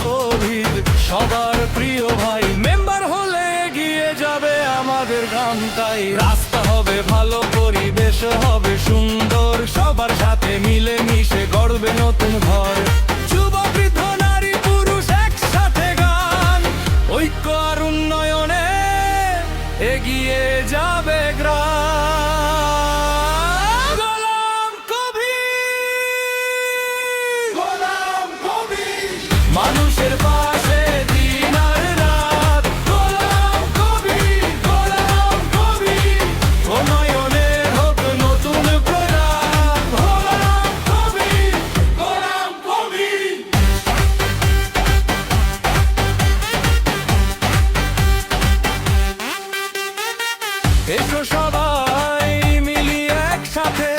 Covid সবার প্রিয় ভাই। মেম্বার হলে এগিয়ে যাবে আমাদের গ্রাম, তাই রাস্তা হবে ভালো, পরিবেশ হবে সুন্দর, সবার সাথে মিলে মিশে গড়বে নতুন ঘর। যুব বৃদ্ধ নারী পুরুষ একসাথে গান, ঐক্য আর উন্নয়নে এগিয়ে যাবে গ্রাম। গোলাম কবির, গোলাম কবির, মানুষের পাশে দিন আর রাত। গোলাম কবির, গোলাম কবির, উন্নয়নের হোক নতুন প্রয়াস। গোলাম কবির, গোলাম কবির। এসো সবাই মিলিয়ে একসাথে,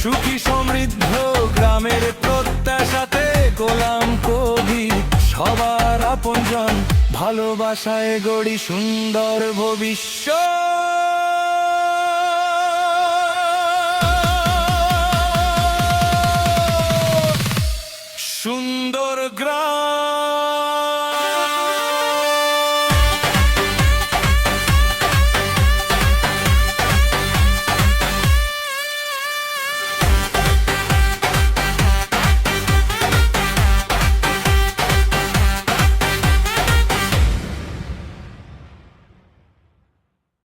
সুখী সমৃদ্ধ গ্রামের প্রত্যাশাতে। গোলাম কবির সবার আপনজন, ভালোবাসায় গড়ি সুন্দর ভবিষ্যৎ।